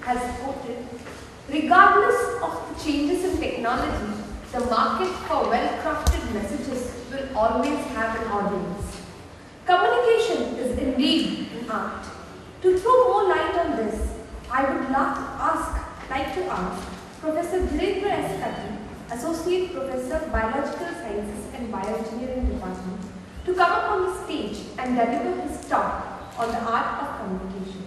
has quoted, regardless of the changes in technology, the market for well-crafted messages will always have an audience. Communication is indeed an art. To throw more light on this, I would like to ask Professor Dhirendra S. Katti, Associate Professor, Biological Sciences and Bioengineering Department, to come up on the stage and deliver his talk on the art of communication.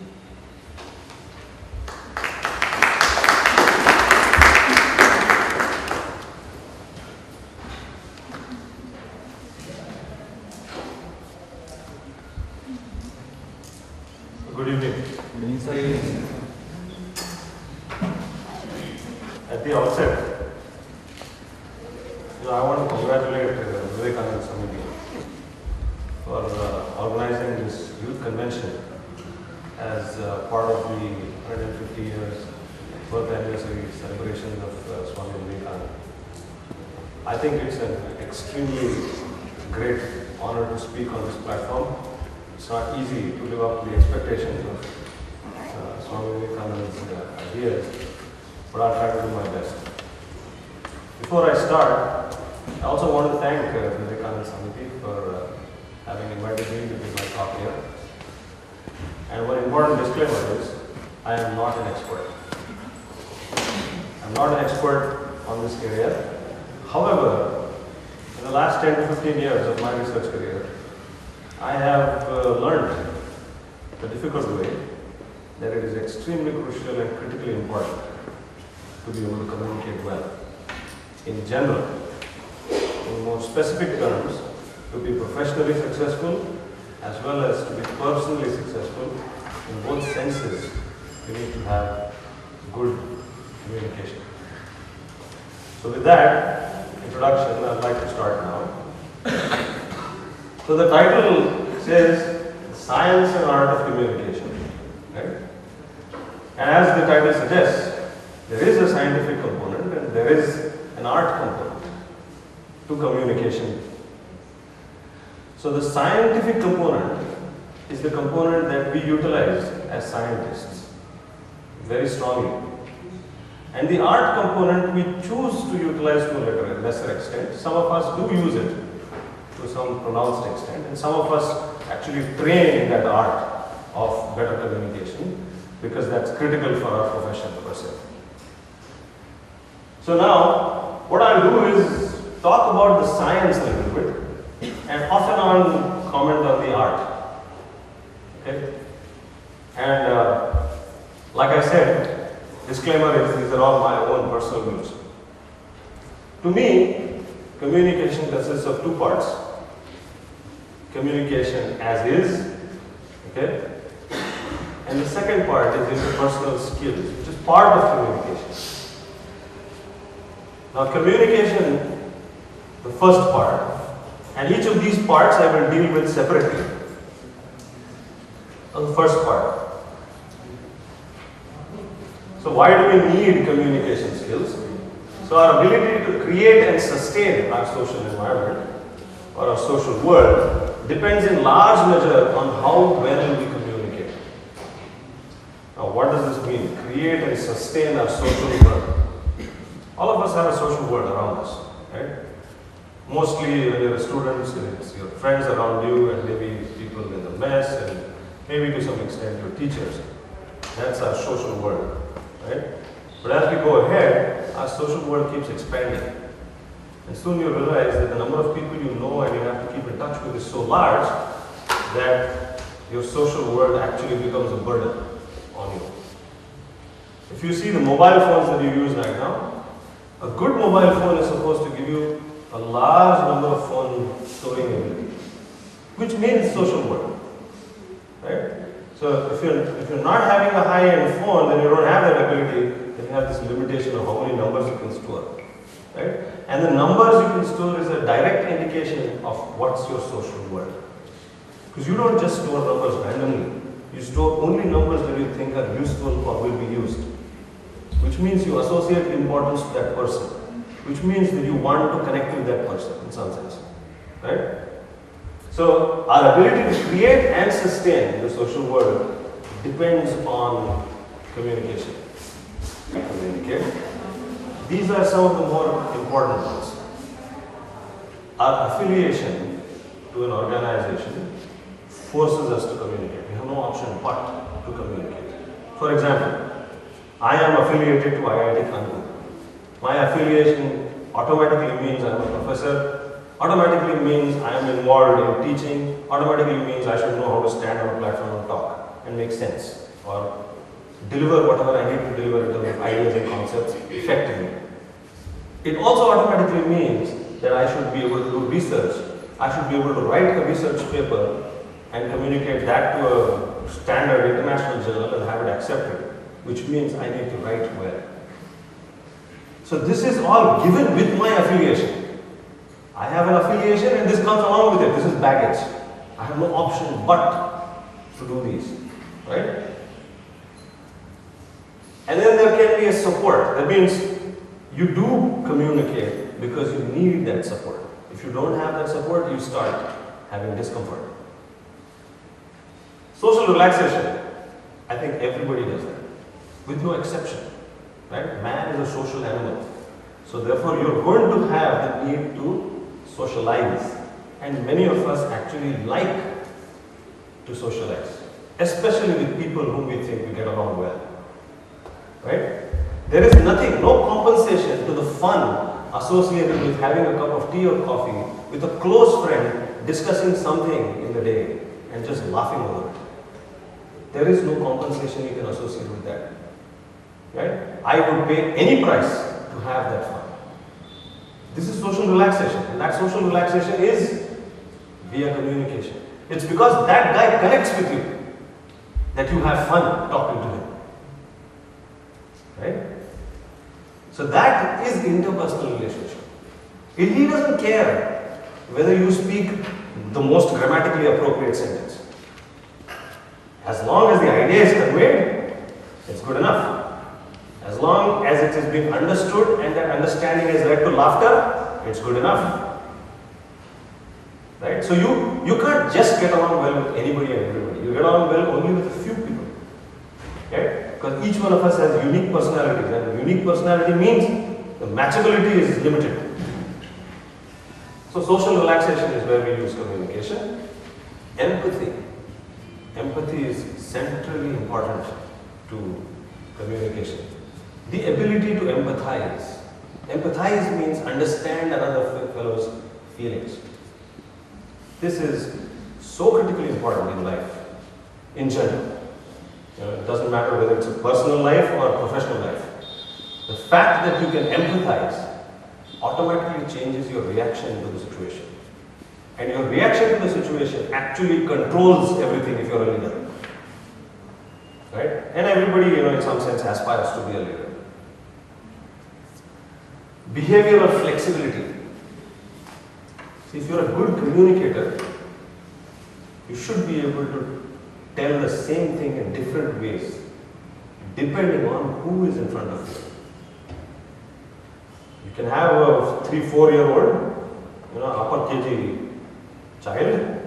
Good evening. Good evening. At the outset, I want to congratulate Vivekananda Samiti for organizing this youth convention as part of the 150 years birth anniversary celebration of Swami Vivekananda. I think it's an extremely great honor to speak on this platform. It's not easy to live up to the expectations of Swami Vivekananda's ideas, but I'll try to do my best. Before I start, I also want to thank Vivekananda Samiti for having invited me to give my talk here. And one important disclaimer is, I am not an expert. I'm not an expert on this area. However, in the last 10 to 15 years of my research career, I have learned the difficult way that it is extremely crucial and critically important to be able to communicate well. In general, in more specific terms, to be professionally successful as well as to be personally successful in both senses, you need to have good communication. So with that introduction, I'd like to start now. So the title says Science and Art of Communication, right? And as the title suggests, there is a scientific component and there is an art component to communication. So the scientific component is the component that we utilize as scientists very strongly. And the art component we choose to utilize to a lesser extent. Some of us do use it to some pronounced extent, and some of us actually train in that art of better communication because that's critical for our profession per se. So now, what I'll do is talk about the science a little bit and off and on comment on the art. Okay? And like I said, disclaimer is these are all my own personal views. To me, communication consists of two parts. Communication as is, okay? And the second part is interpersonal skills, which is part of communication. Now communication, the first part, and each of these parts I will deal with separately. Now the first part. So why do we need communication skills? So our ability to create and sustain our social environment or our social world depends in large measure on how well we communicate. Now what does this mean? Create and sustain our social world. All of us have a social world around us, right? Mostly when you're a student, it's your friends around you and maybe people in the mess and maybe to some extent your teachers. That's our social world, right? But as we go ahead, our social world keeps expanding. And soon you realize that the number of people you know and you have to keep in touch with is so large that your social world actually becomes a burden on you. If you see the mobile phones that you use right now, a good mobile phone is supposed to give you a large number of phone storing ability, which means social world, right? So if you're not having a high-end phone, then you don't have that ability, then you have this limitation of how many numbers you can store, right? And the numbers you can store is a direct indication of what's your social world. Because you don't just store numbers randomly. You store only numbers that you think are useful or will be used. Which means you associate importance to that person. Which means that you want to connect with that person in some sense, right? So our ability to create and sustain the social world depends on communication. Communicate. These are some of the more important ones. Our affiliation to an organization forces us to communicate. We have no option but to communicate. For example, I am affiliated to IIT Kanpur. My affiliation automatically means I am a professor, automatically means I am involved in teaching, automatically means I should know how to stand on a platform and talk and make sense or deliver whatever I need to deliver in terms of ideas and concepts effectively. It also automatically means that I should be able to do research. I should be able to write a research paper and communicate that to a standard international journal and have it accepted, which means I need to write well. So this is all given with my affiliation. I have an affiliation and this comes along with it. This is baggage. I have no option but to do these, right? And then there can be a support. That means you do communicate because you need that support. If you don't have that support, you start having discomfort. Social relaxation. I think everybody does that, with no exception. Right? Man is a social animal. So therefore, you're going to have the need to socialize. And many of us actually like to socialize, especially with people whom we think we get along well. Right? There is nothing, no compensation to the fun associated with having a cup of tea or coffee with a close friend discussing something in the day and just laughing over it. There is no compensation you can associate with that. Right? I would pay any price to have that fun. This is social relaxation, and that social relaxation is via communication. It's because that guy connects with you that you have fun talking to him. Right? So that is interpersonal relationship. He doesn't care whether you speak the most grammatically appropriate sentence. As long as the idea is conveyed, it's good enough. As long as it is being understood and that understanding has led to laughter, it's good enough. Right? So you can't just get along well with anybody and everybody. You get along well only with a few people. Right? Because each one of us has unique personalities, and unique personality means the matchability is limited. So social relaxation is where we use communication. Empathy. Empathy is centrally important to communication. The ability to empathize. Empathize means understand another fellow's feelings. This is so critically important in life, in general. It doesn't matter whether it's a personal life or a professional life. The fact that you can empathize automatically changes your reaction to the situation. And your reaction to the situation actually controls everything if you're a leader. Right? And everybody, in some sense aspires to be a leader. Behavioral flexibility. See, if you're a good communicator, you should be able to tell the same thing in different ways, depending on who is in front of you. You can have a 3-4-year-old, upper KG child.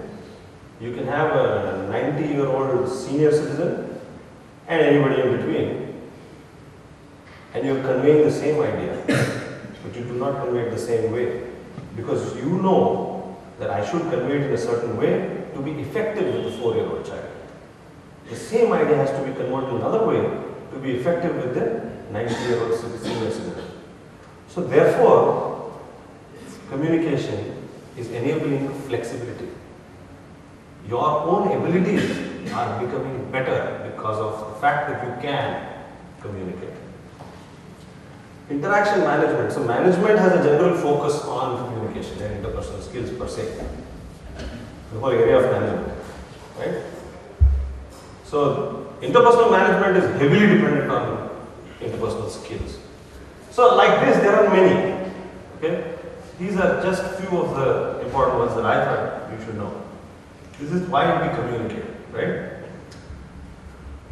You can have a 90-year-old senior citizen, and anybody in between. And you're conveying the same idea, but you do not convey it the same way. Because you know that I should convey it in a certain way to be effective with the 4-year-old child. The same idea has to be converted in another way to be effective with the 90-year-old senior citizen. So therefore, communication is enabling flexibility. Your own abilities are becoming better because of the fact that you can communicate. Interaction management. So management has a general focus on communication and interpersonal skills per se. The whole area of management. Right? So interpersonal management is heavily dependent on interpersonal skills. So like this, there are many. Okay? These are just few of the important ones that I thought you should know. This is why we communicate, right?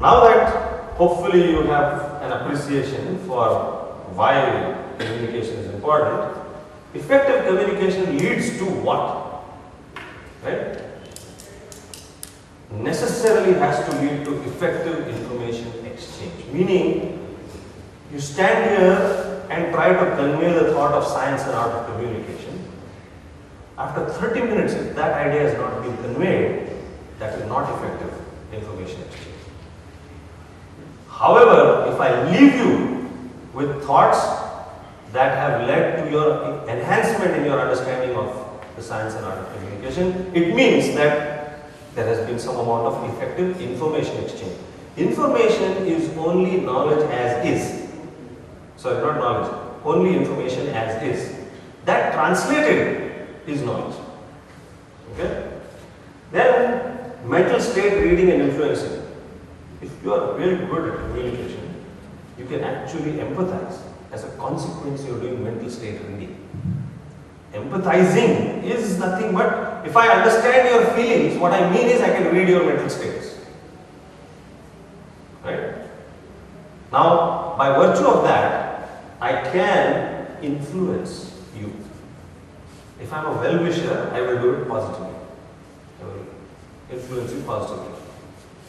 Now that hopefully you have an appreciation for why communication is important, effective communication leads to what? Right? necessarily has to lead to effective information exchange. Meaning, you stand here and try to convey the thought of science and art of communication. After 30 minutes, if that idea has not been conveyed, that is not effective information exchange. However, if I leave you with thoughts that have led to your enhancement in your understanding of the science and art of communication, it means that there has been some amount of effective information exchange. Information is only knowledge as is. Sorry, not knowledge, only information as is. That translated is knowledge. Okay? Then, mental state reading and influencing. If you are really good at communication, you can actually empathize. As a consequence, you are doing mental state reading. Empathizing is nothing but, if I understand your feelings, what I mean is I can read your mental states. Right? Now, by virtue of that, I can influence you. If I am a well-wisher, I will do it positively. I will influence you positively.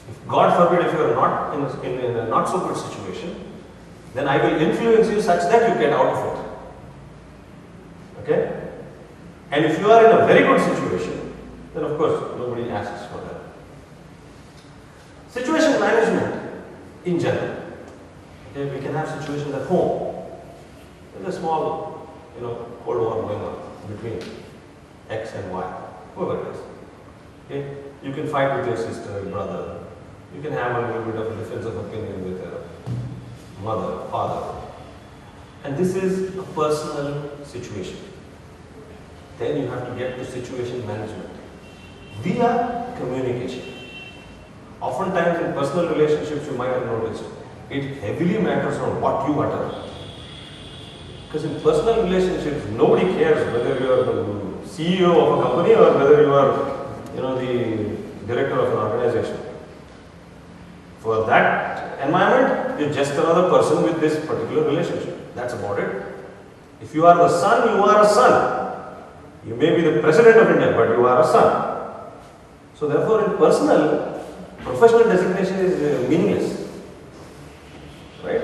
If God forbid, if you are not in a not so good situation, then I will influence you such that you get out of it. Okay? And if you are in a very good situation, then of course nobody asks for that. Situation management in general. Okay, we can have situations at home. There's a small, Cold War going on between X and Y, whoever it is. Okay? You can fight with your sister, your brother. You can have a little bit of a difference of opinion with your mother, father. And this is a personal situation. Then you have to get to situation management via communication. Oftentimes in personal relationships, you might have noticed, it heavily matters on what you utter. Because in personal relationships, nobody cares whether you are the CEO of a company or whether you are, the director of an organization. For that environment, you're just another person with this particular relationship. That's about it. If you are the son, you are a son. You may be the president of India, but you are a son. So therefore, in personal, professional designation is meaningless. Right?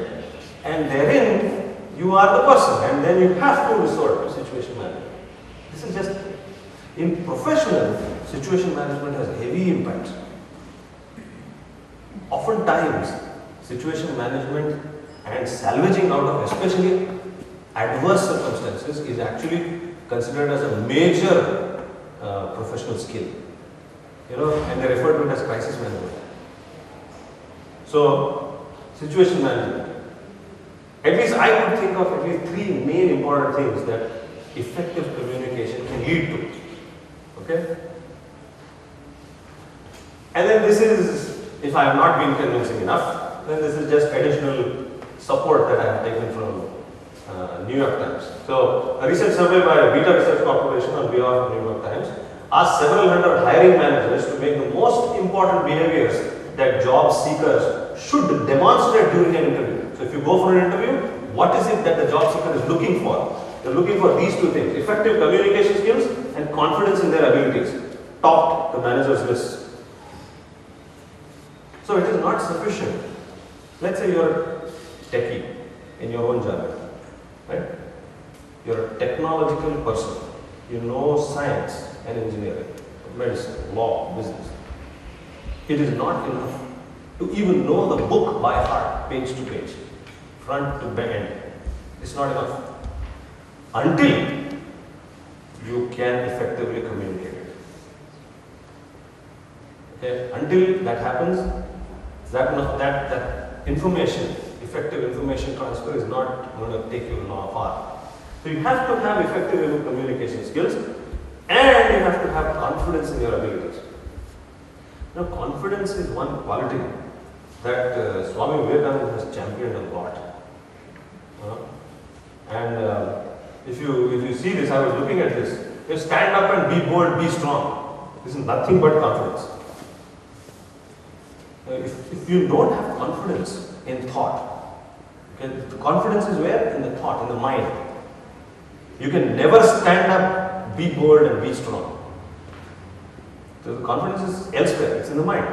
And therein, you are the person, and then you have to resort to situation management. This is just, in professional, situation management has heavy impact. Oftentimes, situation management and salvaging out of especially adverse circumstances is actually considered as a major professional skill. And they refer to it as crisis management. So, situation management. At least I could think of at least 3 main important things that effective communication can lead to. Okay? And then this is, if I have not been convincing enough, then this is just additional support that I have taken from New York Times. So, a recent survey by Beta Research Corporation on behalf of New York Times asked several hundred hiring managers to make the most important behaviors that job seekers should demonstrate during an interview. So, if you go for an interview, what is it that the job seeker is looking for? They're looking for these 2 things: effective communication skills and confidence in their abilities. Topped the manager's list. So, it is not sufficient. Let's say you're a techie in your own jargon. Right? You're a technological person. You know science and engineering, medicine, law, business. It is not enough to even know the book by heart, page to page, front to end. It's not enough. Until you can effectively communicate it. Okay? Until that happens, that information, effective information transfer is not going to take you far. So you have to have effective communication skills, and you have to have confidence in your abilities. Now, confidence is one quality that Swami Vivekananda has championed a lot. And if you see this, I was looking at this. You stand up and be bold, be strong. This is nothing but confidence. If you don't have confidence in thought, okay, the confidence is where? In the thought, in the mind. You can never stand up, be bold and be strong. The confidence is elsewhere, it's in the mind,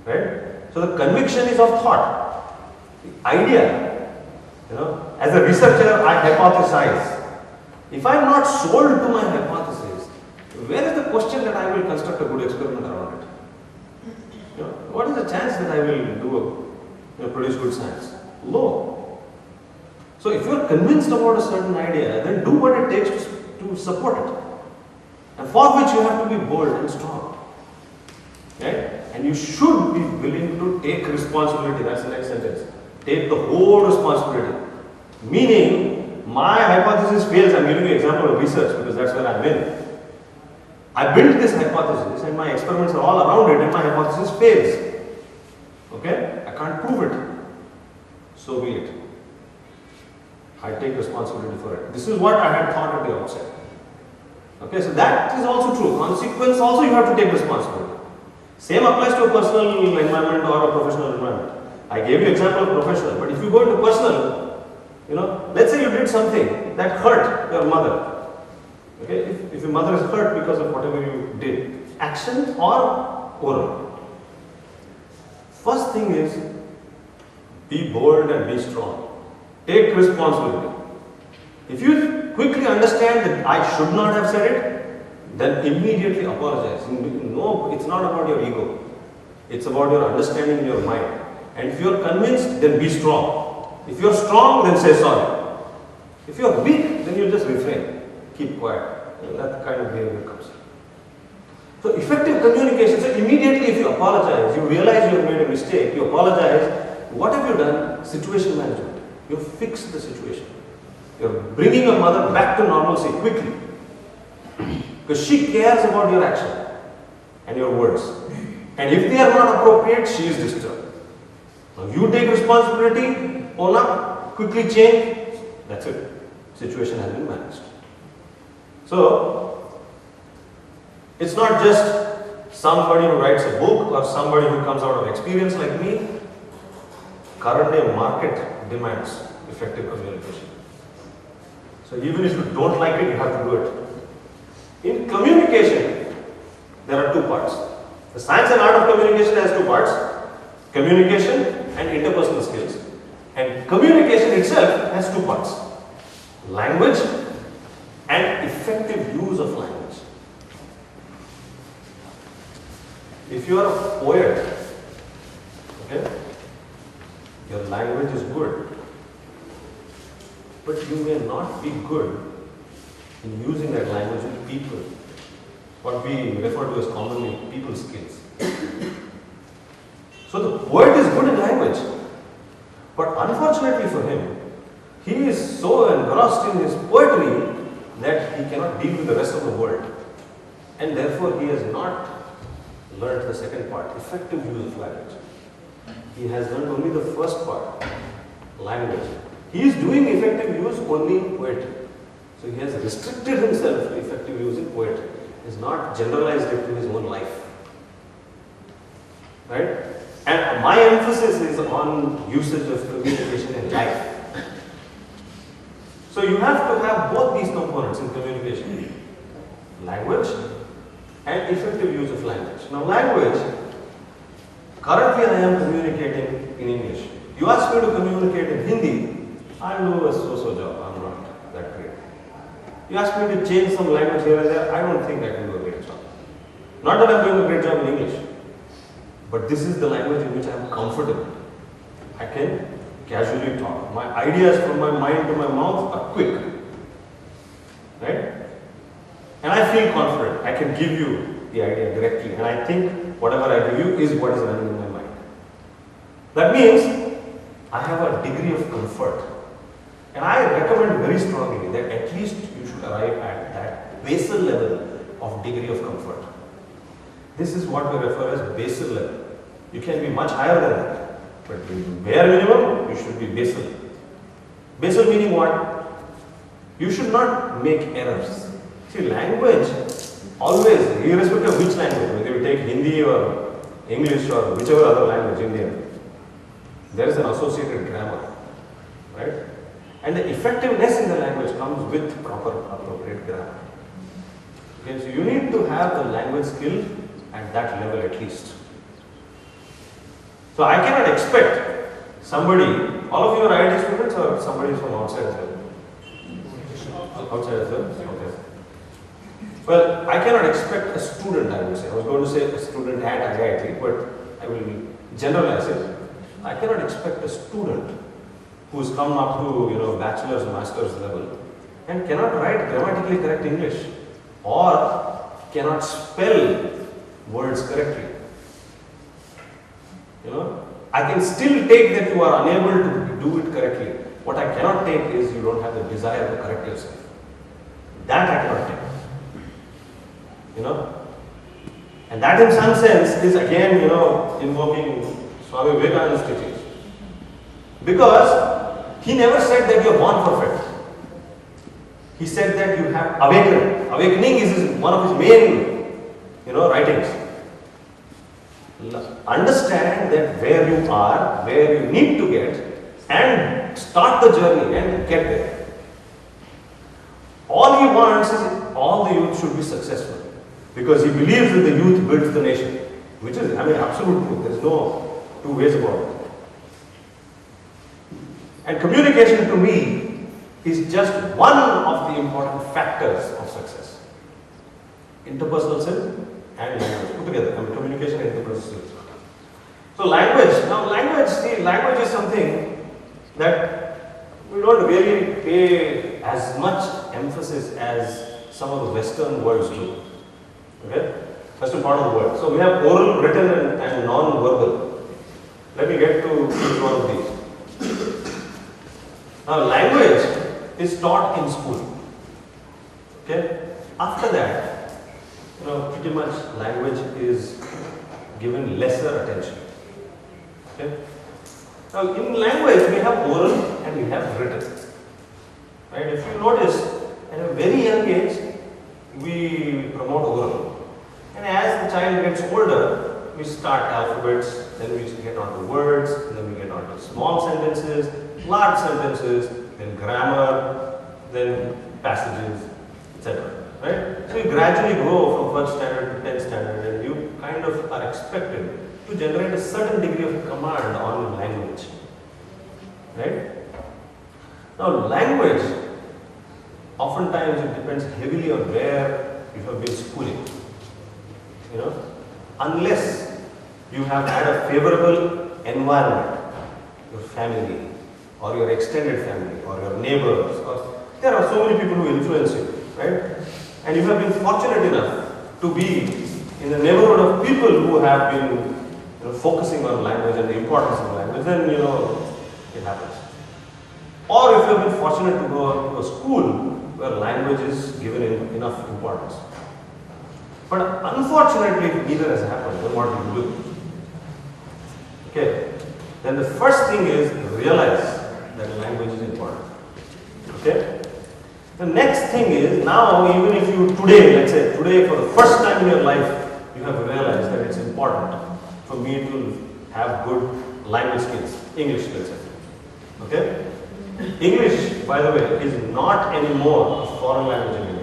right? So the conviction is of thought, the idea, as a researcher I hypothesize. If I am not sold to my hypothesis, where is the question that I will construct a good experiment around it? What is the chance that I will produce good science? Low. So if you are convinced about a certain idea, then do what it takes to support it. And for which you have to be bold and strong. Right? And you should be willing to take responsibility. That's the next sentence. Take the whole responsibility. Meaning, my hypothesis fails. I'm giving you an example of research because that's where I'm in. I built this hypothesis and my experiments are all around it and my hypothesis fails. Okay? I can't prove it. So be it. I take responsibility for it. This is what I had thought at the outset. Okay, so that is also true. Consequence also you have to take responsibility. Same applies to a personal environment or a professional environment. I gave you example of professional, but if you go into personal, let's say you did something that hurt your mother. Okay, if your mother is hurt because of whatever you did, action or oral. First thing is, be bold and be strong. Take responsibility. If you quickly understand that I should not have said it, then immediately apologize. No, it's not about your ego. It's about your understanding in your mind. And if you are convinced, then be strong. If you are strong, then say sorry. If you are weak, then you just refrain. Keep quiet. That kind of behavior comes. So effective communication, so immediately if you apologize, you realize you have made a mistake, you apologize, what have you done? Situation management. You have fixed the situation. You are bringing your mother back to normalcy quickly. Because she cares about your action and your words. And if they are not appropriate, she is disturbed. Now you take responsibility, own up, quickly change, that's it. Situation has been managed. So, it's not just somebody who writes a book or somebody who comes out of experience like me. Current day market demands effective communication. So even if you don't like it, you have to do it. In communication, there are two parts. The science and art of communication has two parts. Communication and interpersonal skills. And communication itself has two parts. Language and effective use of language. If you are a poet, okay, your language is good, but you may not be good in using that language with people, what we refer to as commonly people skills. So the poet is good in language, but unfortunately for him, he is so engrossed in his poetry that he cannot deal with the rest of the world, and therefore he has not learned the second part, effective use of language. He has learned only the first part, language. He is doing effective use only in poetry. So he has restricted himself to effective use in poetry. He has not generalized it to his own life. Right? And my emphasis is on usage of communication in life. So you have to have both these components in communication. Language and effective use of language. Now language, currently I am communicating in English. You ask me to communicate in Hindi, I'll do a so-so job, I'm not that great. You ask me to change some language here and there, I don't think I can do a great job. Not that I'm doing a great job in English, but this is the language in which I am comfortable. I can casually talk. My ideas from my mind to my mouth are quick. Right? And I feel confident. I can give you the idea directly. And I think whatever I give you is what is running in my mind. That means I have a degree of comfort. And I recommend very strongly that at least you should arrive at that basal level of degree of comfort. This is what we refer as basal level. You can be much higher than that. But the bare minimum, you should be basal. Basal meaning what? You should not make errors. See, language, always, irrespective of which language, whether you take Hindi or English or whichever other language, Indian, there is an associated grammar, right? And the effectiveness in the language comes with proper, appropriate grammar. Okay, so you need to have the language skill at that level at least. So I cannot expect somebody, all of you are IIT students or somebody is from outside as well? Outside as well? Okay. Well, I cannot expect a student, I would say. I was going to say a student at IIT, but I will generalize it. I cannot expect a student who has come up to bachelor's, master's level and cannot write grammatically correct English or cannot spell words correctly. I can still take that you are unable to do it correctly. What I cannot take is you don't have the desire to correct yourself. That I cannot take. And that in some sense is again, invoking Swami Vivekananda's teachings. Because he never said that you are born perfect. He said that you have awakening. Awakening is one of his main, writings. Understand that where you are, where you need to get, and start the journey and get there. All he wants is all the youth should be successful. Because he believes that the youth builds the nation. Which is, absolute truth. There is no two ways about it. And communication to me is just one of the important factors of success. Interpersonal skill and language put together. Communication and interpersonal skills. So language. Now language is something that we don't really pay as much emphasis as some of the Western worlds do. Okay? Western part of the world. So we have oral, written and non-verbal. Let me get to each one of these. Now language is taught in school. Okay? After that, pretty much language is given lesser attention. Okay? Now in language we have oral and we have written. Right? If you notice, at a very young age, we promote oral. And as the child gets older, we start alphabets, then we get on to words, then we get on to small sentences, large sentences, then grammar, then passages, etc. Right? So you gradually go from 1st standard to 10th standard and you kind of are expected to generate a certain degree of command on language. Right? Now language, oftentimes it depends heavily on where you have been schooling. Unless you have had a favorable environment, your family or your extended family or your neighbors, or there are so many people who influence you, right? And you have been fortunate enough to be in the neighborhood of people who have been focusing on language and the importance of language, then it happens. Or if you have been fortunate to go to a school where language is given enough importance. But unfortunately, if neither has happened, then what do you do? Okay, then the first thing is realize that language is important. Okay? The next thing is, now even if you today, let's say today for the first time in your life, you have realized that it's important for me to have good language skills, English skills. Okay? English, by the way, is not anymore a foreign language in India.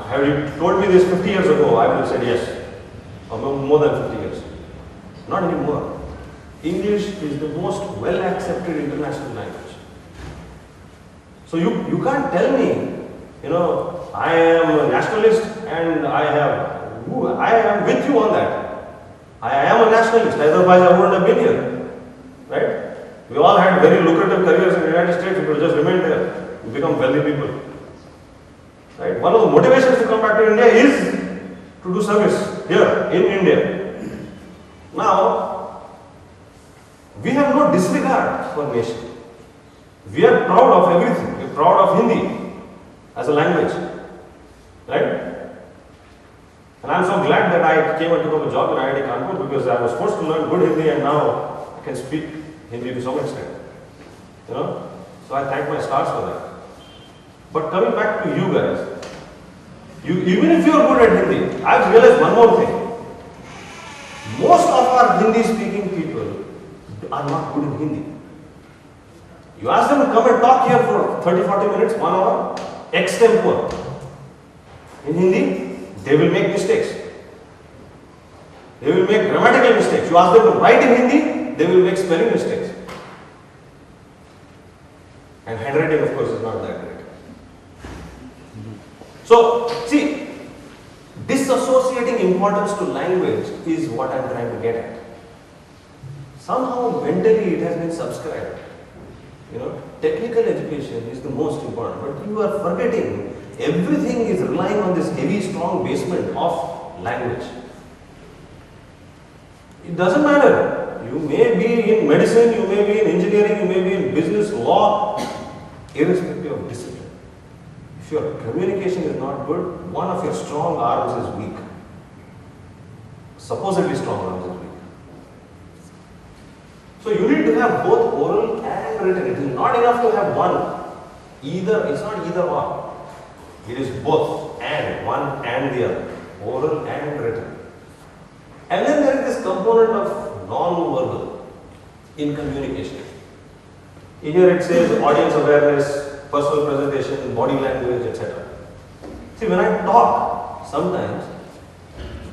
Have you told me this 50 years ago, I would have said yes. Or more than 50 years. Not anymore. English is the most well accepted international language. So you can't tell me, I am a nationalist and I am with you on that. I am a nationalist, otherwise I wouldn't have been here. Right? We all had very lucrative careers in the United States, we could just remain there. We become wealthy people. Right? One of the motivations to come back to India is to do service here in India. Now, we have no disregard for nation. We are proud of everything. We are proud of Hindi as a language. Right? And I am so glad that I came and took up a job in IIT Kanpur because I was forced to learn good Hindi and now I can speak Hindi to some extent. So I thank my stars for that. But coming back to you guys, even if you are good at Hindi, I have realized one more thing. Most of our Hindi speaking people are not good in Hindi. You ask them to come and talk here for 30-40 minutes, 1 hour, extempore in Hindi, They will make mistakes. They will make grammatical mistakes. You ask them to write in Hindi, they will make spelling mistakes. And handwriting, of course, is not that great. So, see, disassociating importance to language is what I am trying to get at. Somehow, mentally, it has been subscribed. Technical education is the most important, but you are forgetting everything is relying on this heavy, strong basement of language. It doesn't matter. You may be in medicine, you may be in engineering, you may be in business, law, irrespective of discipline. If your communication is not good, one of your strong arms is weak. Supposedly strong arms is weak. So you need to have both oral and written. It is not enough to have one. Either, it's not either or. It is both and, one and the other. Oral and written. And then there is this component of non-verbal in communication. Here it says audience awareness, personal presentation, body language, etc. See, when I talk, sometimes,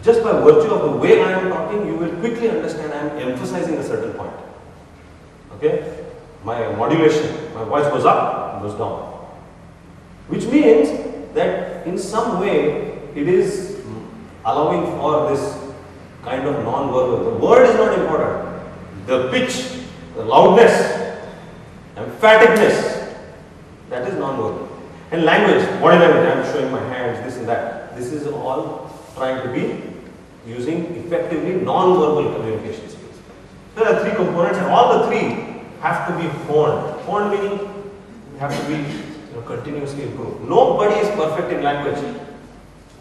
just by virtue of the way I am talking, you will quickly understand I am emphasizing a certain point. Okay? My modulation, my voice goes up, goes down. Which means that in some way it is allowing for this kind of non-verbal. The word is not important. The pitch, the loudness, emphaticness, that is non-verbal. And language, body language, I am showing my hands, this and that. This is all trying to be using effectively non-verbal communication skills. There are three components and all the three have to be honed. Honed meaning have to be continuously improved. Nobody is perfect in language.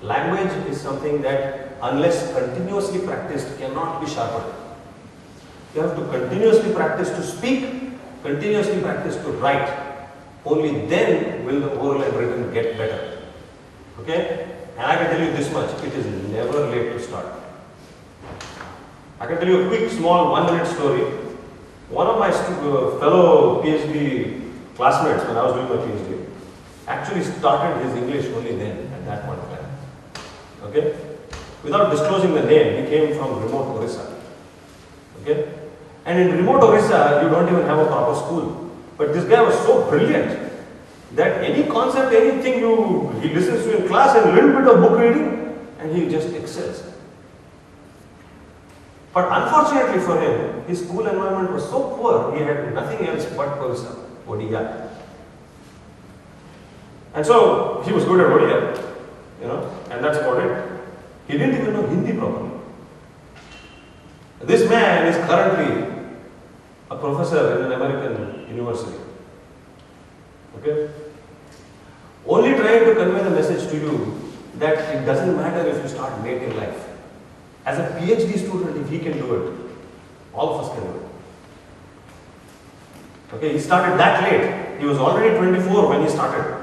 Language is something that unless continuously practiced cannot be sharpened. You have to continuously practice to speak, continuously practice to write. Only then will the oral and written get better. Okay? And I can tell you this much, it is never late to start. I can tell you a quick, small 1-minute story. One of my fellow PhD classmates, when I was doing my PhD, actually started his English only then, at that point in time. Okay? Without disclosing the name, he came from remote Orissa. Okay? And in remote Orissa, you don't even have a proper school. But this guy was so brilliant that any concept, anything he listens to in class and a little bit of book reading, and he just excels. But unfortunately for him, his school environment was so poor, he had nothing else but Orissa, Odia. And so he was good at Odia, and that's about it. He didn't even know Hindi properly. This man is currently a professor in an American university. Okay? Only trying to convey the message to you that it doesn't matter if you start late in life. As a PhD student, if he can do it, all of us can do it. Okay, he started that late. He was already 24 when he started.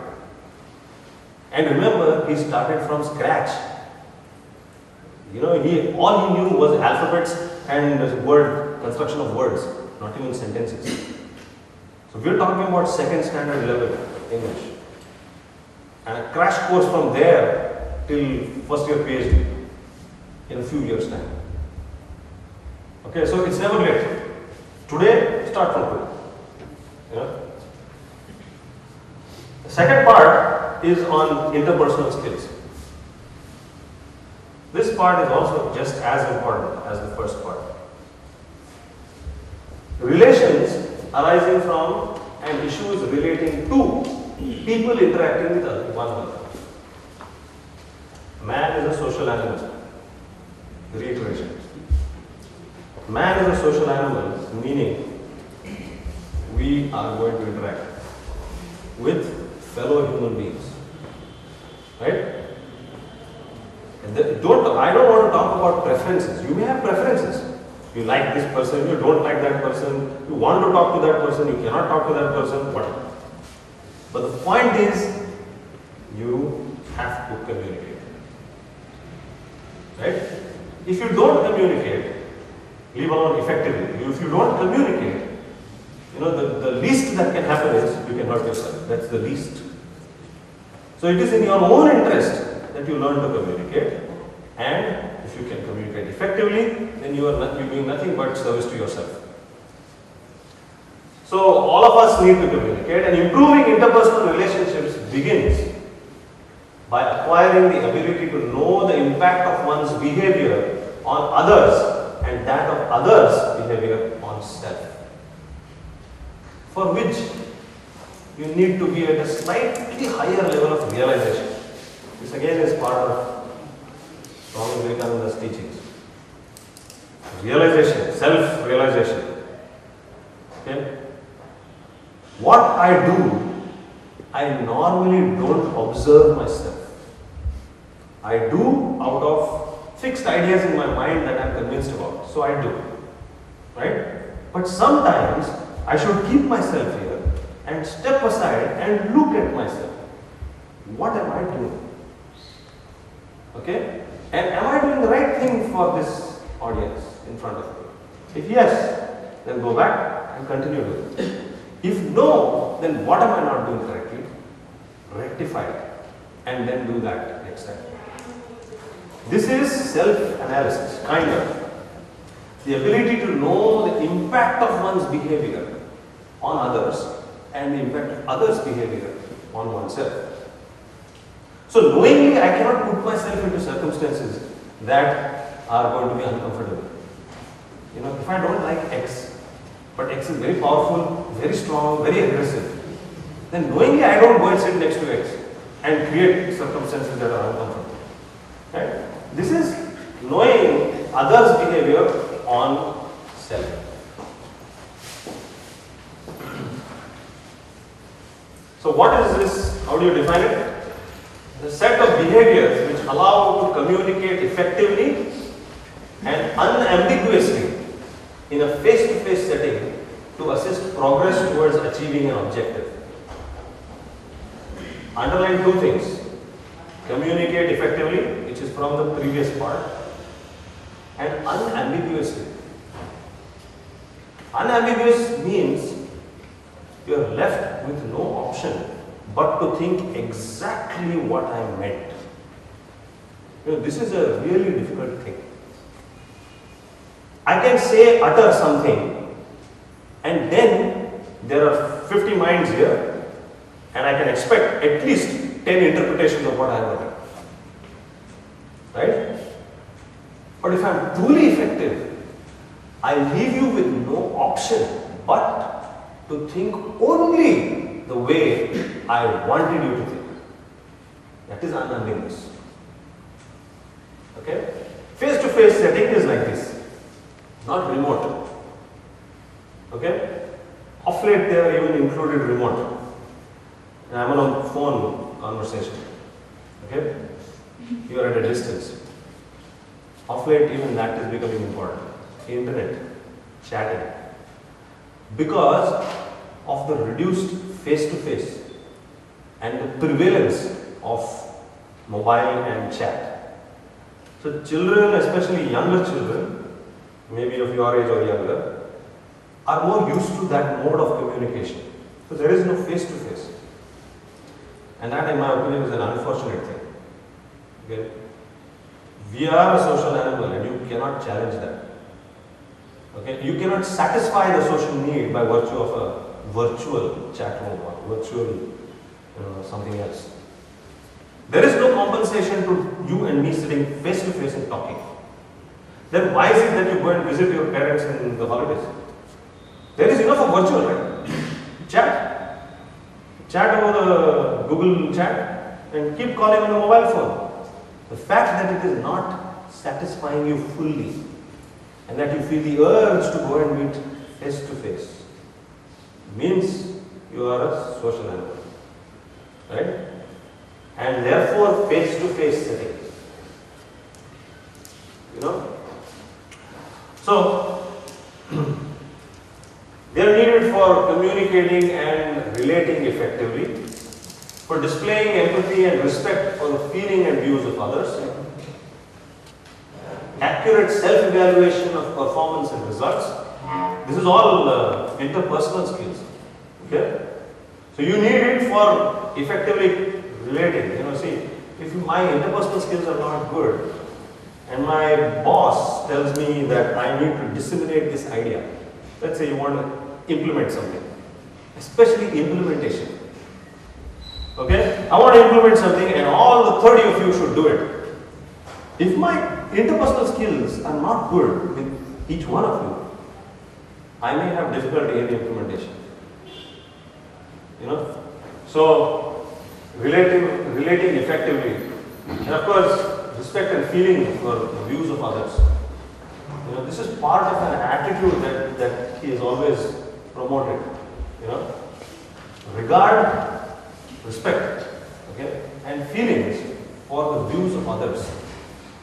And remember, he started from scratch. All he knew was alphabets and construction of words, not even sentences. So we're talking about second standard level English. And a crash course from there till first year PhD in a few years' time. Okay, so it's never late. Today, start from today. The second part is on interpersonal skills. This part is also just as important as the first part. Relations arising from and issues relating to people interacting with one another. Man is a social animal. Reiteration. Man is a social animal, meaning we are going to interact with fellow human beings. Right? I don't want to talk about preferences. You may have preferences. You like this person, you don't like that person, you want to talk to that person, you cannot talk to that person, whatever. But the point is, you have to communicate. Right? If you don't communicate, leave alone effectively, if you don't communicate, the least that can happen is you can hurt yourself. That's the least. So it is in your own interest that you learn to communicate, and if you can communicate effectively, then you are doing nothing but service to yourself. So all of us need to communicate, and improving interpersonal relationships begins by acquiring the ability to know the impact of one's behavior on others and that of others' behavior on self. For which you need to be at a slightly higher level of realization. This again is part of Swami Vivekananda's teachings. Realization, self-realization. Okay? What I do, I normally don't observe myself. I do out of fixed ideas in my mind that I'm convinced about. So I do. Right? But sometimes I should keep myself here and step aside and look at myself. What am I doing? Okay? And am I doing the right thing for this audience in front of me? If yes, then go back and continue doing it. If no, then what am I not doing correctly? Rectify it and then do that next time. This is self-analysis, kind of. The ability to know the impact of one's behavior on others and the impact of others' behavior on oneself. So knowingly, I cannot put myself into circumstances that are going to be uncomfortable. You know, if I don't like X, but X is very powerful, very strong, very aggressive, then knowingly I don't go and sit next to X and create circumstances that are uncomfortable. Right? This is knowing others' behavior on self. So what is this? How do you define it? The set of behaviors which allow to communicate effectively and unambiguously in a face-to-face setting to assist progress towards achieving an objective. Underline two things. Communicate effectively, which is from the previous part, and unambiguously. Unambiguous means you are left with no option but to think exactly what I meant. You know, this is a really difficult thing. I can say, utter something, and then there are 50 minds here, and I can expect at least 10 interpretations of what I have uttered. Right? But if I am truly effective, I leave you with no option but to think only the way I wanted you to think. That is unambiguous. Okay? Face-to-face setting is like this, not remote. Okay? Of late they have even included remote. And I'm on a phone conversation. Okay? You are at a distance. Of late even that is becoming important. Internet, chatting. Because of the reduced face-to-face and the prevalence of mobile and chat. So children, especially younger children, maybe of your age or younger, are more used to that mode of communication. So there is no face-to-face. And that, in my opinion, is an unfortunate thing. Okay? We are a social animal and you cannot challenge that. Okay? You cannot satisfy the social need by virtue of a virtual chat room or virtual something else. There is no compensation to you and me sitting face to face and talking. Then why is it that you go and visit your parents in the holidays? There is enough of virtual, right? Chat. Chat over the Google chat and keep calling on the mobile phone. The fact that it is not satisfying you fully and that you feel the urge to go and meet face to face means you are a social animal. Right? And therefore face to face setting. You know? So, they are needed for communicating and relating effectively, for displaying empathy and respect for the feeling and views of others, accurate self-evaluation of performance and results. This is all interpersonal skills. Okay? So you need it for effectively relating. You know, see, if you my interpersonal skills are not good and my boss tells me that I need to disseminate this idea, let's say you want to implement something, especially implementation. Okay? I want to implement something and all the 30 of you should do it. If my interpersonal skills are not good with each one of you, I may have difficulty in the implementation. So relating effectively, and of course respect and feeling for the views of others. This is part of an attitude that he has always promoted. Regard, respect, okay, and feelings for the views of others.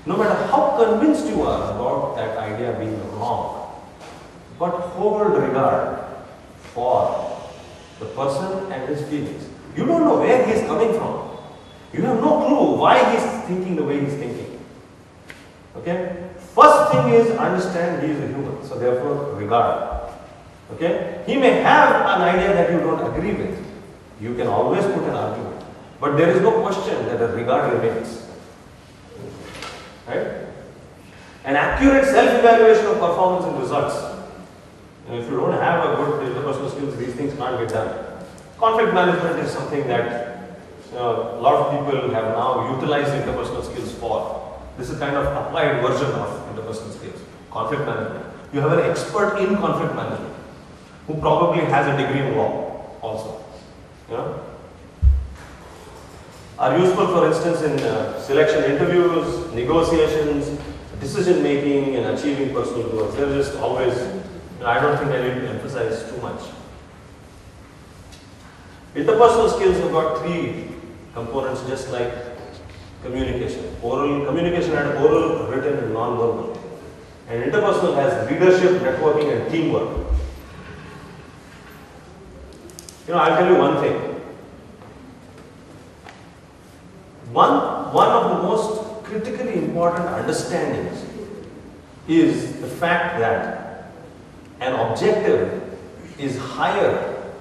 No matter how convinced you are about that idea being wrong, but hold regard for the person and his feelings. You don't know where he is coming from. You have no clue why he is thinking the way he is thinking. Okay? First thing is understand he is a human, so therefore regard. Okay? He may have an idea that you don't agree with. You can always put an argument. But there is no question that a regard remains. Right? An accurate self-evaluation of performance and results. If you don't have a good interpersonal skills, these things can't get done. Conflict management is something that a lot of people have now utilized interpersonal skills for. This is kind of applied version of interpersonal skills. Conflict management. You have an expert in conflict management who probably has a degree in law also. Are useful, for instance, in selection interviews, negotiations, decision making, and achieving personal goals. They're just always, I don't think I need to emphasize too much. Interpersonal skills have got three components, just like communication. Communication had oral, written, and non-verbal. And interpersonal has leadership, networking, and teamwork. I'll tell you one thing. One of the most critically important understandings is the fact that an objective is higher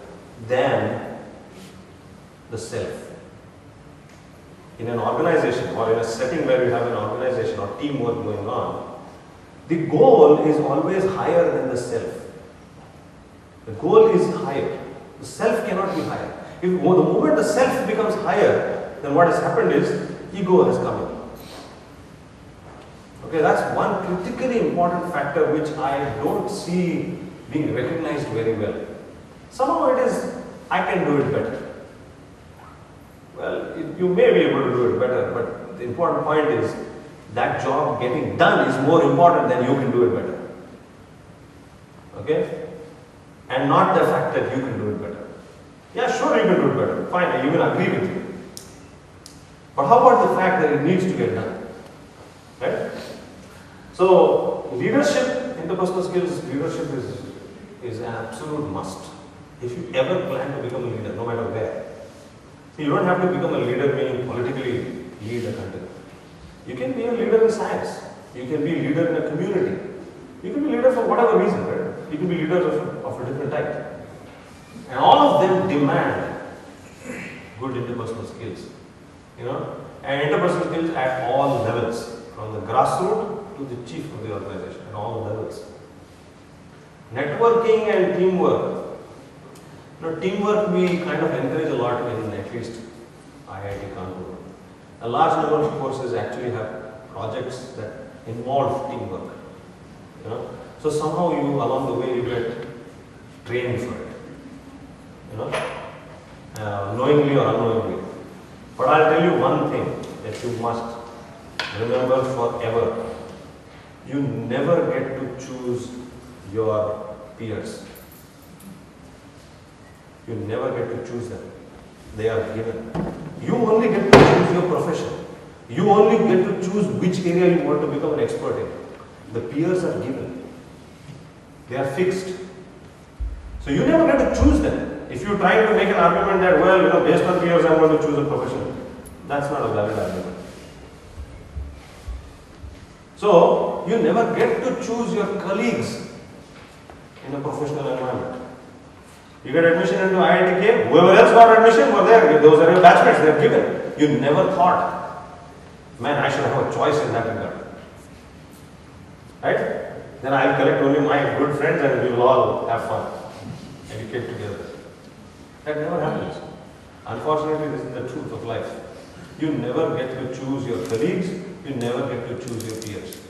than the self. In an organization or in a setting where you have an organization or teamwork going on, the goal is always higher than the self. The goal is higher. The self cannot be higher. The moment the self becomes higher, then what has happened is ego has come in. Okay, that's one critically important factor which I don't see being recognized very well. Somehow it is, I can do it better. Well, you may be able to do it better, but the important point is that job getting done is more important than you can do it better. Okay? And not the fact that you can do it better. Yeah, sure you can do it better. Fine, I even agree with you. But how about the fact that it needs to get done? Right? So, leadership, interpersonal skills, leadership is an absolute must. If you ever plan to become a leader, no matter where. See, you don't have to become a leader meaning politically lead a country. You can be a leader in science. You can be a leader in a community. You can be a leader for whatever reason, right? You can be leaders of a different type. And all of them demand good interpersonal skills. And interpersonal skills at all levels, from the grassroots to the chief of the organization, at all levels. Networking and teamwork. Teamwork we kind of encourage a lot in at least IIT Kanpur. A large number of courses actually have projects that involve teamwork. So somehow along the way you get trained for it. Knowingly or unknowingly. But I'll tell you one thing that you must remember forever. You never get to choose your peers. You never get to choose them. They are given. You only get to choose your profession. You only get to choose which area you want to become an expert in. The peers are given. They are fixed. So you never get to choose them. If you try to make an argument that, well, based on peers I'm going to choose a profession, that's not a valid argument. So you never get to choose your colleagues in a professional environment. You get admission into IIT K, whoever else got admission were there. Those are your batchmates, they are given. You never thought should have a choice in that regard. Right? Then I'll collect only my good friends and we will all have fun, educate together. That never happens. Unfortunately, this is the truth of life. You never get to choose your colleagues, you never get to choose your peers.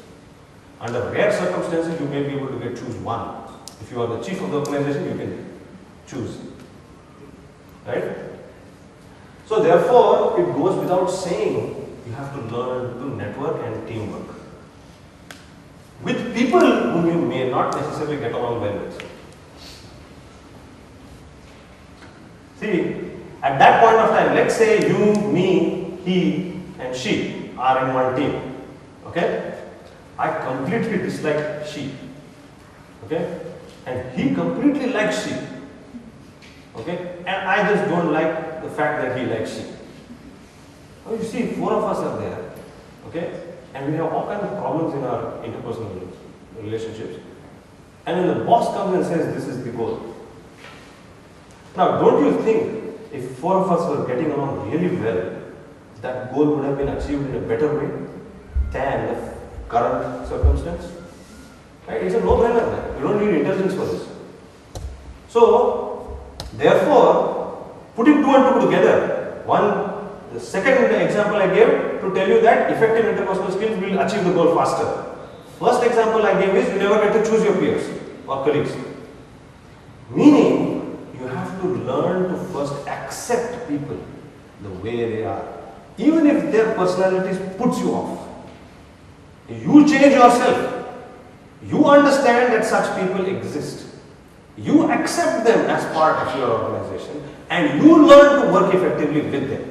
Under rare circumstances, you may be able to choose one. If you are the chief of the organization, you can choose. Right? So therefore, it goes without saying, you have to learn to network and teamwork with people whom you may not necessarily get along well with. See, at that point of time, let's say you, me, he and she are in one team. Okay? I completely dislike she. Okay? And he completely likes she. Okay? And I just don't like the fact that he likes she. Now you see, 4 of us are there. Okay? And we have all kinds of problems in our interpersonal relationships. And when the boss comes and says, this is the goal. Now, don't you think if 4 of us were getting along really well, that goal would have been achieved in a better way than the current circumstance? Right? It's a no-brainer. You don't need intelligence for this. So, therefore, putting 2 and 2 together, the second example I gave to tell you that effective interpersonal skills will achieve the goal faster. First example I gave is you never get to choose your peers or colleagues. Meaning, you have to learn to first accept people the way they are. Even if their personalities puts you off. You change yourself. You understand that such people exist. You accept them as part of your organization and you learn to work effectively with them.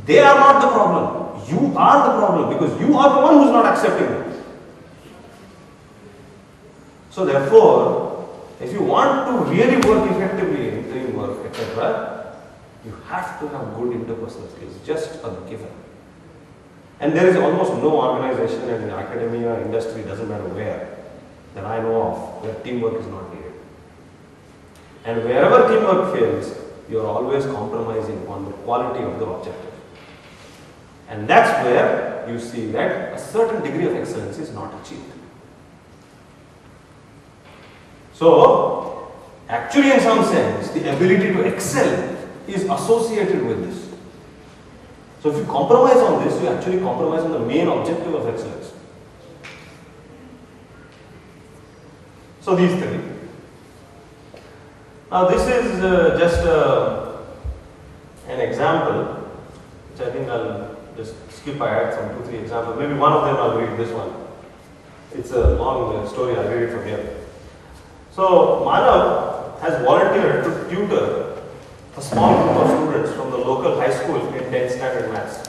They are not the problem. You are the problem because you are the one who is not accepting them. So therefore, if you want to really work effectively in teamwork, etc., you have to have good interpersonal skills, just a given. And there is almost no organization in academia, industry, doesn't matter where, that I know of, where teamwork is not needed. And wherever teamwork fails, you are always compromising on the quality of the objective. And that's where you see that a certain degree of excellence is not achieved. So, actually in some sense, the ability to excel is associated with this. So if you compromise on this, you actually compromise on the main objective of excellence. So these 3. Now this is just an example, which I think I'll just skip. I had some 2-3 examples. Maybe one of them I'll read this one. It's a long story, I'll read it from here. So Manav has volunteered to tutor a small group of students from the local high school in 10th standard maths.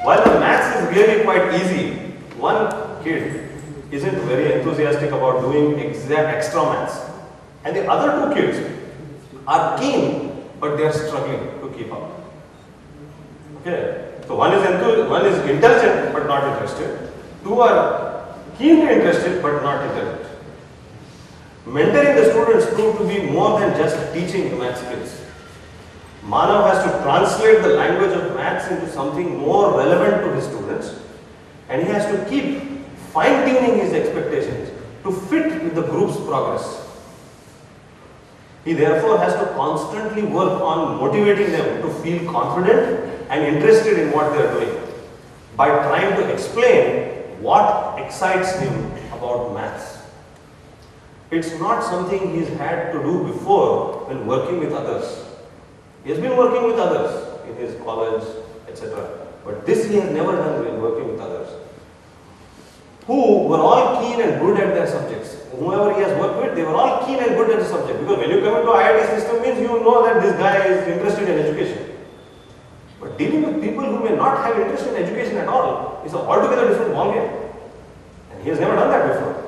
While the maths is really quite easy, one kid isn't very enthusiastic about doing extra maths. And the other 2 kids are keen, but they are struggling to keep up. Okay, so one is intelligent but not interested. 2 are keenly interested but not intelligent. Mentoring the students proved to be more than just teaching the math skills. Manav has to translate the language of maths into something more relevant to his students, and he has to keep fine-tuning his expectations to fit with the group's progress. He therefore has to constantly work on motivating them to feel confident and interested in what they are doing by trying to explain what excites him about maths. It's not something he's had to do before when working with others. He has been working with others in his college, etc. But this he has never done when working with others, who were all keen and good at their subjects. Whoever he has worked with, they were all keen and good at the subject. Because when you come into IIT system means you know that this guy is interested in education. But dealing with people who may not have interest in education at all is an altogether different ballgame. And he has never done that before.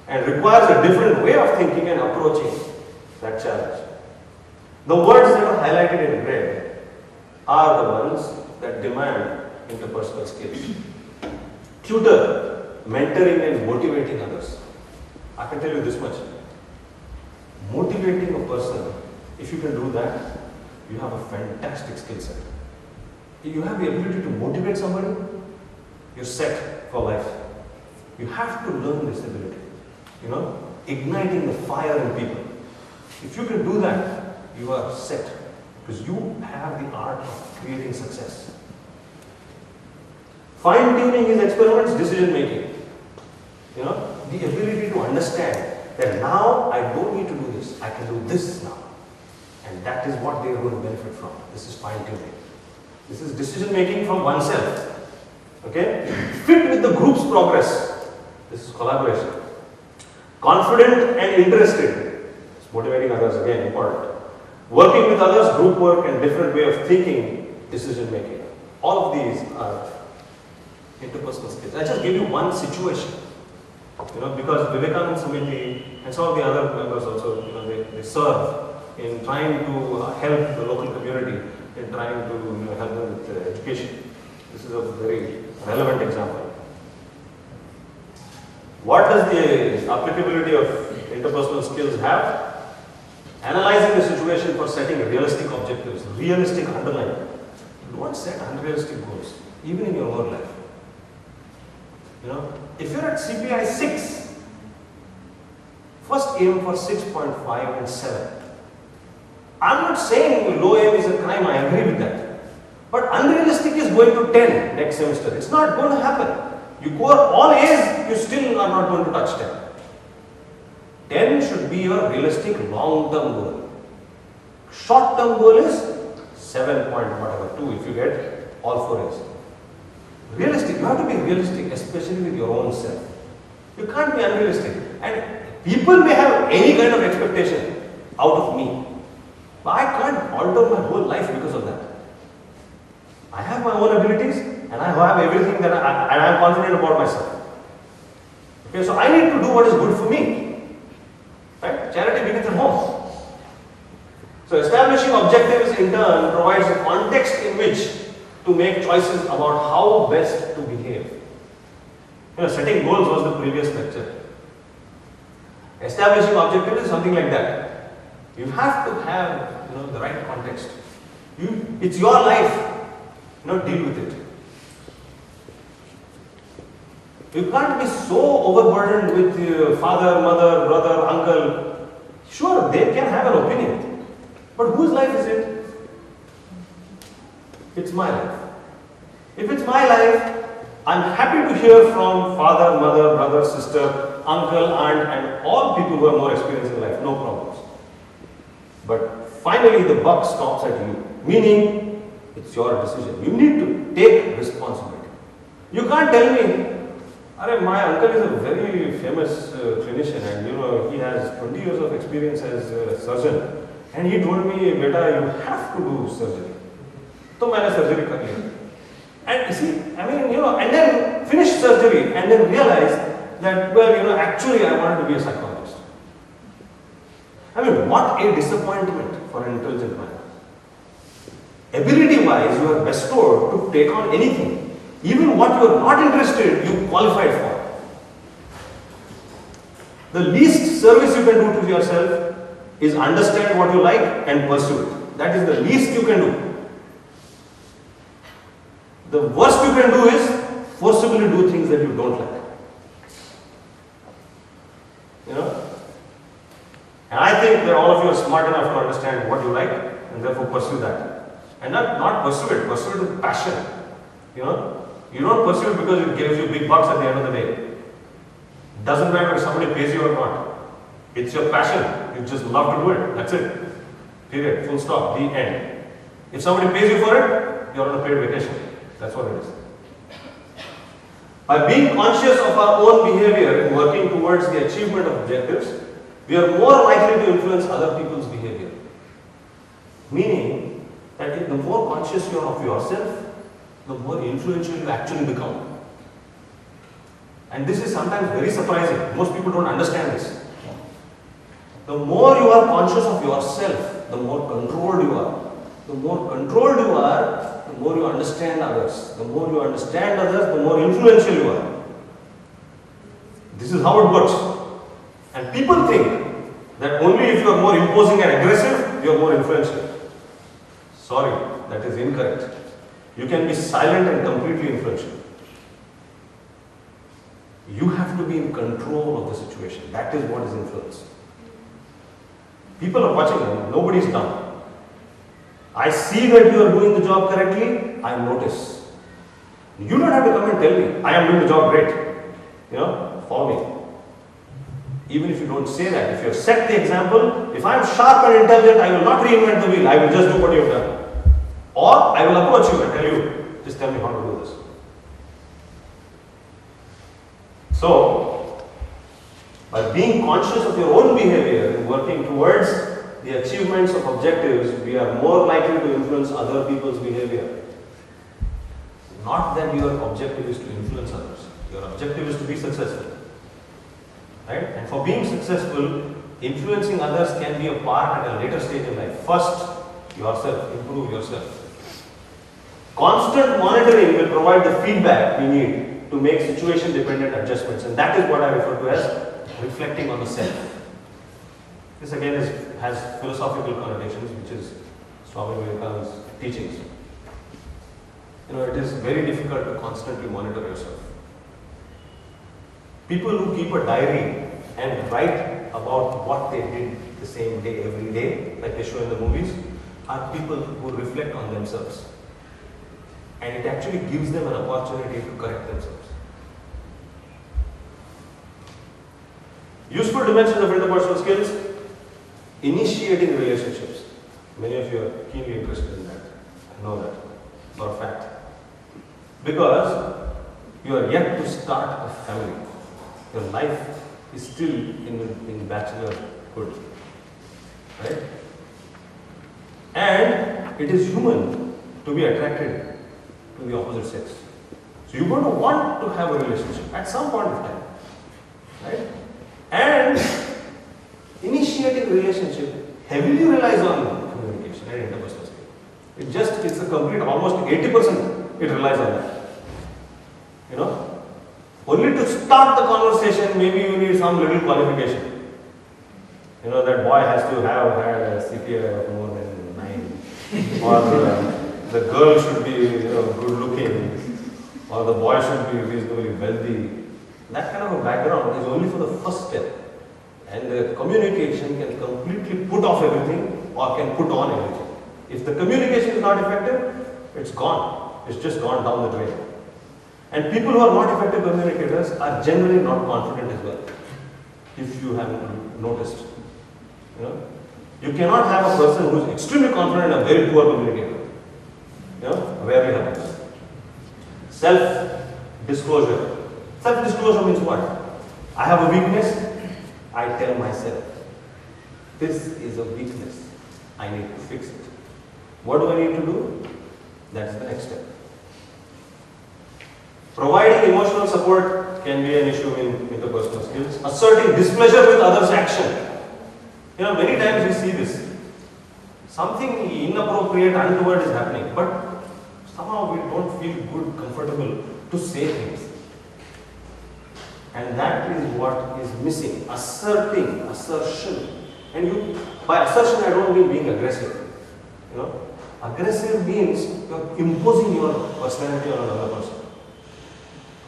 And requires a different way of thinking and approaching that challenge. The words that are highlighted in red are the ones that demand interpersonal skills. Tutor, mentoring and motivating others. I can tell you this much. Motivating a person, if you can do that, you have a fantastic skill set. you have the ability to motivate somebody, you're set for life. You have to learn this ability. You know, igniting the fire in people. If you can do that, you are set. Because you have the art of creating success. Fine-tuning his experiments, decision making. You know, the ability to understand that now I don't need to do this, I can do this now. And that is what they are going to benefit from. This is fine-tuning. This is decision making from oneself. Okay? Fit with the group's progress. This is collaboration. Confident and interested. It's motivating others, again, important. Working with others, group work, and different way of thinking, decision making. All of these are interpersonal skills. I just give you one situation. You know, because Vivekananda Samiti and some of the other members also, you know, they serve in trying to help the local community, in trying to, you know, help them with education. This is a very relevant example. What does the applicability of interpersonal skills have? Analyzing the situation for setting realistic objectives, realistic underline. Don't set unrealistic goals, even in your own life. You know, if you're at CPI 6, first aim for 6.5 and 7. I'm not saying low aim is a crime, I agree with that. But unrealistic is going to 10 next semester. It's not going to happen. You go all A's, you still are not going to touch 10. 10 should be your realistic long-term goal. Short-term goal is 7 point whatever, 2 if you get all 4 A's. Realistic, you have to be realistic, especially with your own self. You can't be unrealistic. And people may have any kind of expectation out of me. But I can't alter my whole life because of that. I have my own abilities and I have everything that I am confident about myself. Okay, so I need to do what is good for me. Right? Charity begins at home. So establishing objectives in turn provides a context in which to make choices about how best to behave. You know, setting goals was the previous lecture. Establishing objectives is something like that. You have to have, you know, the right context. It's your life. You know, deal with it. You can't be so overburdened with your father, mother, brother, uncle. Sure, they can have an opinion. But whose life is it? It's my life. If it's my life, I'm happy to hear from father, mother, brother, sister, uncle, aunt, and all people who have more experience in life. No problems. But finally, the buck stops at you. Meaning, it's your decision. You need to take responsibility. You can't tell me, my uncle is a very famous clinician and, you know, he has 20 years of experience as a surgeon. And he told me, beta, you have to do surgery. So I did surgery. And you see, I mean, you know, and then finish surgery and then realize that, well, you know, actually I wanted to be a psychologist. I mean, what a disappointment for an intelligent man. Ability-wise, you are bestowed to take on anything. Even what you are not interested, you qualified for. The least service you can do to yourself is understand what you like and pursue it. That is the least you can do. The worst you can do is forcibly do things that you don't like. You know? And I think that all of you are smart enough to understand what you like and therefore pursue that. And not pursue it with passion. You know? You don't pursue it because it gives you big bucks at the end of the day. Doesn't matter if somebody pays you or not. It's your passion. You just love to do it. That's it. Period. Full stop. The end. If somebody pays you for it, you're on a paid vacation. That's what it is. By being conscious of our own behavior and working towards the achievement of objectives, we are more likely to influence other people's behavior. Meaning that the more conscious you are of yourself, the more influential you actually become. And this is sometimes very surprising. Most people don't understand this. The more you are conscious of yourself, the more controlled you are. The more controlled you are, the more you understand others. The more you understand others, the more influential you are. This is how it works. And people think that only if you are more imposing and aggressive, you are more influential. Sorry, that is incorrect. You can be silent and completely influential. You have to be in control of the situation. That is what is influence. People are watching them, nobody is dumb. I see that you are doing the job correctly, I notice. You don't have to come and tell me, I am doing the job great. Follow me. Even if you don't say that, if you have set the example, if I am sharp and intelligent, I will not reinvent the wheel, I will just do what you have done. Or I will approach you and tell you, just tell me how to do this. So, by being conscious of your own behavior and working towards the achievements of objectives, we are more likely to influence other people's behavior. Not that your objective is to influence others. Your objective is to be successful. Right? And for being successful, influencing others can be a part at a later stage in life. First, yourself, improve yourself. Constant monitoring will provide the feedback we need to make situation-dependent adjustments, and that is what I refer to as reflecting on the self. This again has philosophical connotations, which is Swami Vivekananda's teachings. It is very difficult to constantly monitor yourself. People who keep a diary and write about what they did the same day every day, like they show in the movies, are people who reflect on themselves. And it actually gives them an opportunity to correct themselves. Useful dimensions of interpersonal skills: initiating relationships. Many of you are keenly interested in that. I know that for a fact. Because you are yet to start a family. Your life is still in bachelorhood. Right? And it is human to be attracted to the opposite sex. So you're going to want to have a relationship at some point of time. Right? And initiating relationship heavily relies on communication and interpersonal skills. It's a complete, almost 80% it relies on that. Only to start the conversation, maybe you need some little qualification. That boy has to have had a CPA of more than 9. Or the girl should be good looking. Or the boy should be reasonably wealthy. That kind of a background is only for the first step. And the communication can completely put off everything or can put on everything. If the communication is not effective, it's gone. It's just gone down the drain. And people who are not effective communicators are generally not confident as well. If you haven't noticed. You cannot have a person who is extremely confident and a very poor communicator. Rarely happens. Self-disclosure. Self-disclosure means what? I have a weakness, I tell myself, this is a weakness, I need to fix it. What do I need to do? That's the next step. Providing emotional support can be an issue in interpersonal skills. Asserting displeasure with others' action. Many times we see this. Something inappropriate, untoward is happening, but somehow we don't feel good, comfortable to say things. And that is what is missing. Assertion. And by assertion I don't mean being aggressive. Aggressive means you're imposing your personality on another person.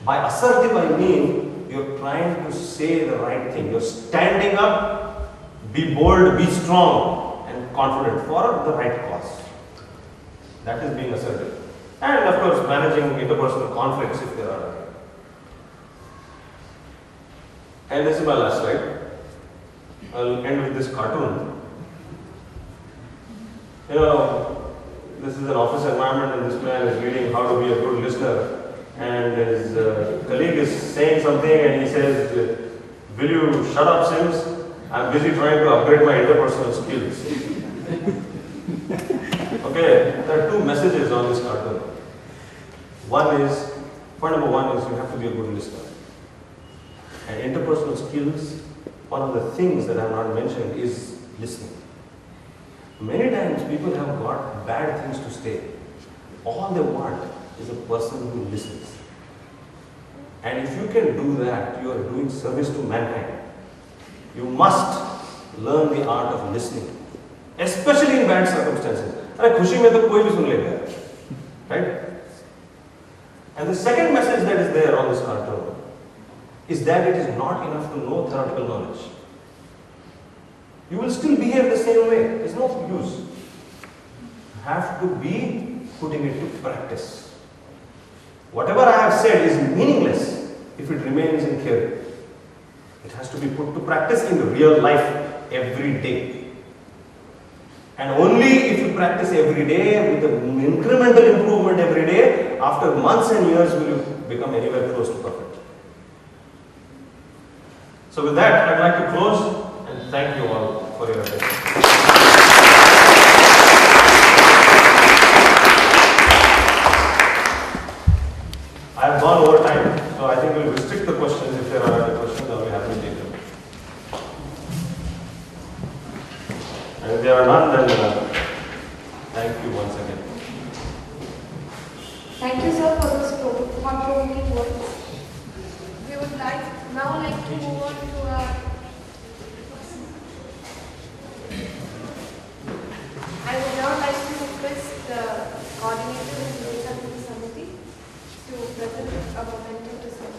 By assertive I mean you're trying to say the right thing. You're standing up, be bold, be strong and confident for the right cause. That is being assertive. And of course managing interpersonal conflicts if there are. And this is my last slide. I'll end with this cartoon. This is an office environment and this man is reading how to be a good listener. And his colleague is saying something and he says, will you shut up, Sims? I'm busy trying to upgrade my interpersonal skills. Okay, there are two messages on this cartoon. Point number one is you have to be a good listener. And interpersonal skills, one of the things that I have not mentioned is listening. Many times people have got bad things to say. All they want is a person who listens. And if you can do that, you are doing service to mankind. You must learn the art of listening, especially in bad circumstances. अरे खुशी में तो कोई भी सुन लेगा, right? And the second message that is there on this cartoon is that it is not enough to know theoretical knowledge. You will still behave the same way. There is no use. You have to be putting it to practice. Whatever I have said is meaningless if it remains in theory. It has to be put to practice in real life every day. And only if you practice every day with an incremental improvement every day, after months and years will you become anywhere close to perfect. So with that, I'd like to close and thank you all for your attention. I have gone over time, so I think we'll restrict the questions. If there are other questions, I'll be happy to take them. And if there are none, then thank you once again. Thank you, sir, for those thought-provoking words. We would now like to move on to our. I would now like to request the coordinator and data committee to present a momentum to sir.